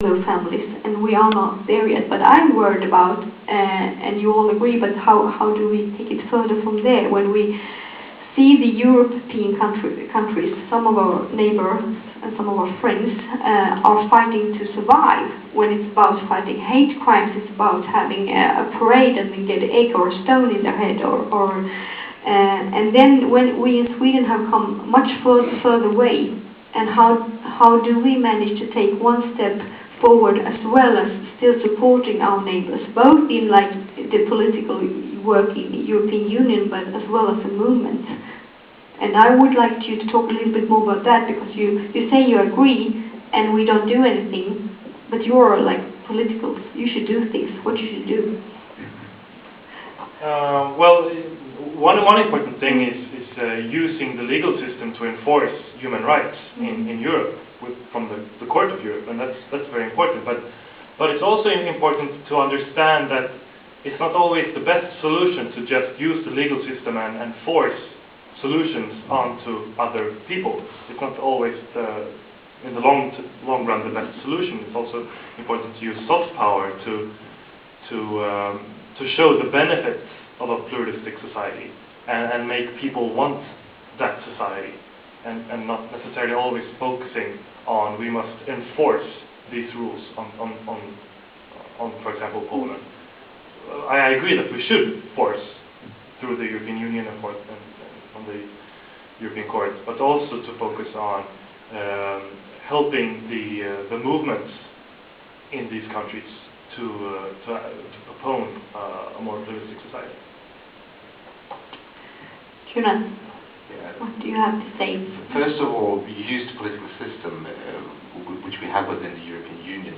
families, and we are not there yet. But I'm worried about, and you all agree, but how do we take it further from there when we see the European countries, some of our neighbors and some of our friends are fighting to survive. When it's about fighting hate crimes, it's about having a parade and then get an egg or a stone in their head, and then when we in Sweden have come much further away, and how do we manage to take one step forward as well as still supporting our neighbors, both in like the political work in the European Union, but as well as a movement. And I would like you to talk a little bit more about that, because you say you agree and we don't do anything, but you're like politicals. You should do things. What you should do? Well, one important thing is using the legal system to enforce human rights in Europe, from the Court of Europe, and that's very important. But it's also important to understand that it's not always the best solution to just use the legal system and force solutions onto other people. It's not always in the long run the best solution. It's also important to use soft power to show the benefits of a pluralistic society and make people want that society, and not necessarily always focusing on we must enforce these rules on for example, Poland. I agree that we should force through the European Union and on the European courts, but also to focus on helping the movements in these countries to propose a more pluralistic society. Jonas, what do you have to say? First of all, we use the political system which we have within the European Union.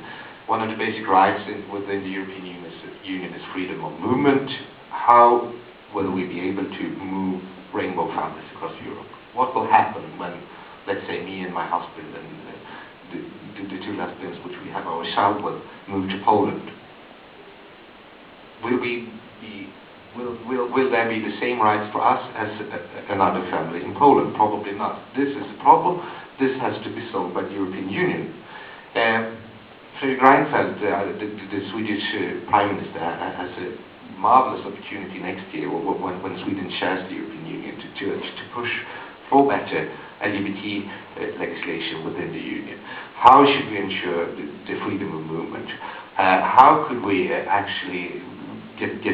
One of the basic rights within the European Union is freedom of movement. How will we be able to move rainbow families across Europe? What will happen when, let's say, me and my husband and the two lesbians which we have our child with move to Poland? Will there be the same rights for us as another family in Poland? Probably not. This is a problem. This has to be solved by the European Union. Fredrik Reinfeldt, the Swedish Prime Minister, has a marvelous opportunity next year when Sweden shares the European Union to push for better LGBT legislation within the Union. How should we ensure the freedom of movement? How could we actually get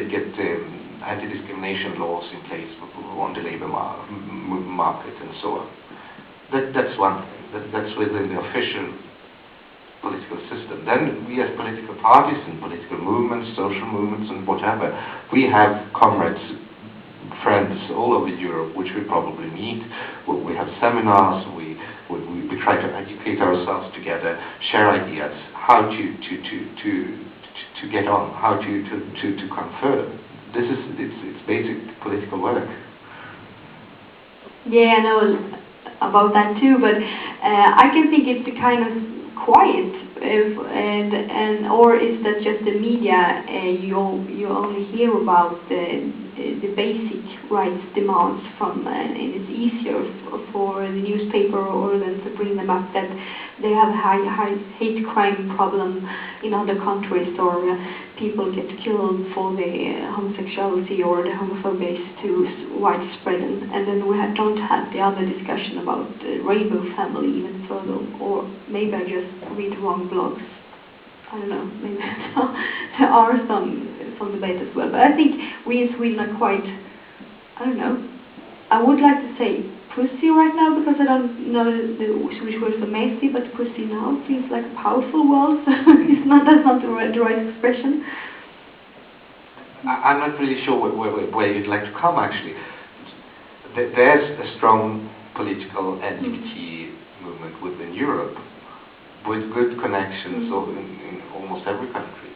anti-discrimination laws in place on the labor market and so on? That's one thing. That's within the official political system. Then we as political parties and political movements, social movements and whatever, we have comrades, friends all over Europe which we probably meet. We have seminars, we try to educate ourselves together, share ideas, how to get on, how to come further. It's basic political work. Yeah, I know about that too, but I can think it's the kind of quiet, or is that just the media? You only hear about the basic rights demands and it's easier for the newspaper or them to bring them up that they have a high hate crime problem in other countries, or people get killed for their homosexuality, or the homophobia is too widespread, and then we don't have the other discussion about the rainbow family even further, or maybe I just read wrong blogs. I don't know, maybe there are some debate as well, but I think we in Sweden are quite, I don't know, I would like to say pussy right now, because I don't know the Swedish word for messy, but pussy now seems like a powerful word, so that's not the right expression. I'm not really sure where you'd like to come, actually. There's a strong political LGBT movement within Europe, with good connections in almost every country.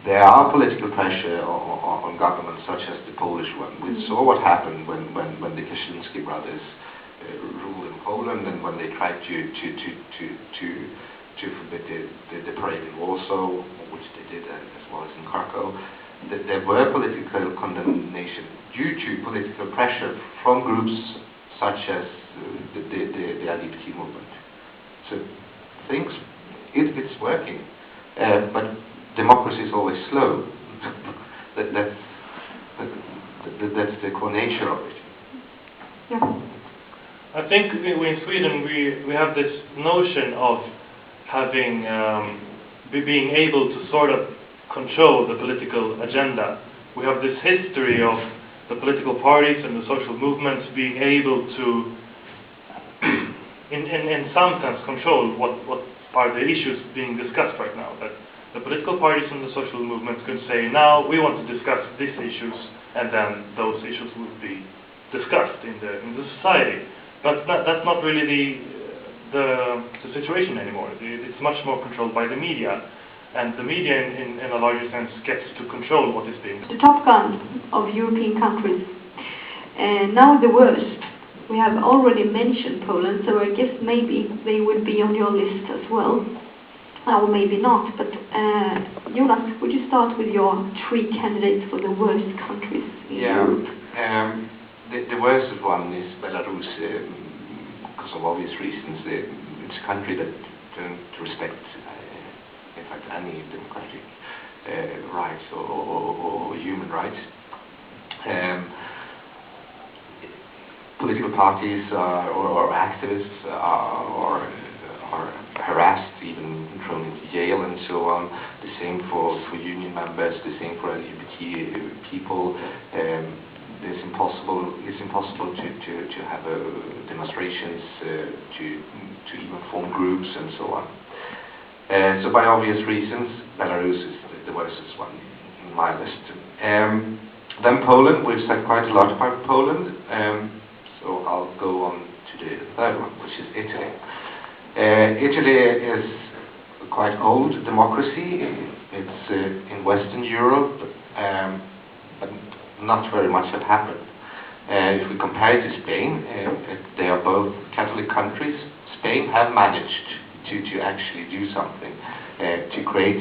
There are political pressure on governments such as the Polish one. We saw what happened when the Kaczynski brothers ruled in Poland, and when they tried to forbid the parade in Warsaw, which they did as well as in Krakow. That there were political condemnation due to political pressure from groups such as the LGBT movement. So things It's working, but democracy is always slow. That's the core nature of it. Yeah. I think in Sweden we have this notion of having being able to sort of control the political agenda. We have this history of the political parties and the social movements being able to, in some sense, control what are the issues being discussed right now. That the political parties and the social movements could say, now we want to discuss these issues, and then those issues would be discussed in the society. But that's not really the situation anymore. It's much more controlled by the media, and the media in a larger sense gets to control what is being done. The top gun of European countries. Now the worst. We have already mentioned Poland, so I guess maybe they would be on your list as well. Or maybe not, but Jonas, would you start with your 3 candidates for the worst countries in Europe? The worst one is Belarus, because of obvious reasons. It's a country that doesn't respect, in fact, any democratic rights or human rights. Political parties or activists are harassed, even thrown into jail and so on. The same for union members, the same for LGBT people. It's impossible to have demonstrations, to even form groups and so on. So by obvious reasons, Belarus is the worst one in my list. Then Poland, we've said quite a lot about Poland, so I'll go on to the third one, which is Italy. Italy is a quite old democracy. It's in Western Europe, but not very much has happened. If we compare it to Spain, they are both Catholic countries. Spain have managed to actually do something, to create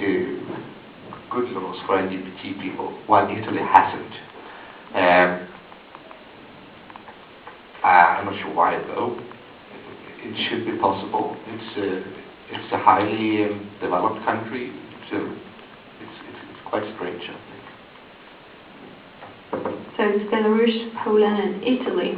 good laws for LGBT people, while Italy hasn't. I'm not sure why though. It should be possible. It's a highly developed country, so it's quite strange, I think. So it's Belarus, Poland and Italy.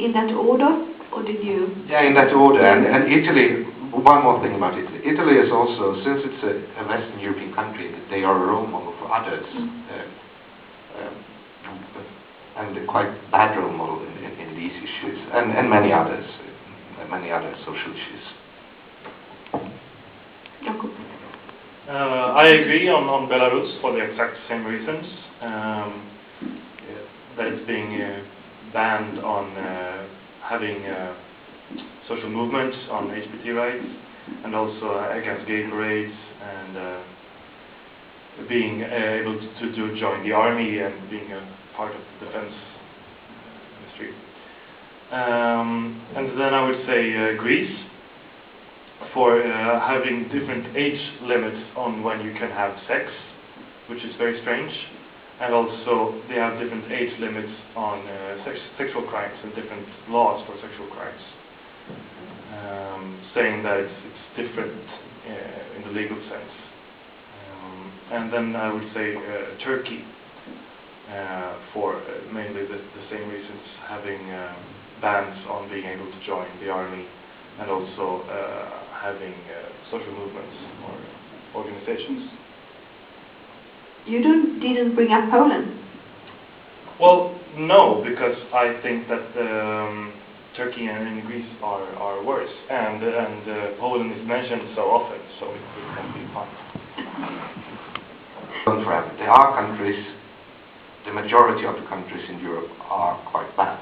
In that order, or did you? Yeah, in that order. And Italy, one more thing about Italy. Italy is also, since it's a Western European country, they are a role model for others. And a quite bad role model in these issues, and many others, many other social issues. Jakob. I agree on Belarus for the exact same reasons. That it's being banned on having social movements on LGBT rights, and also against gay parades, and being able to join the army and being a part of the defense industry. And then I would say Greece, for having different age limits on when you can have sex, which is very strange. And also they have different age limits on sexual crimes and different laws for sexual crimes, saying that it's different in the legal sense. And then I would say Turkey, for mainly the same reasons, having bans on being able to join the army, and also having social movements or organizations. You didn't bring up Poland. Well, no, because I think that Turkey and Greece are worse, and Poland is mentioned so often, so it can be fun. There are countries, the majority of the countries in Europe are quite bad.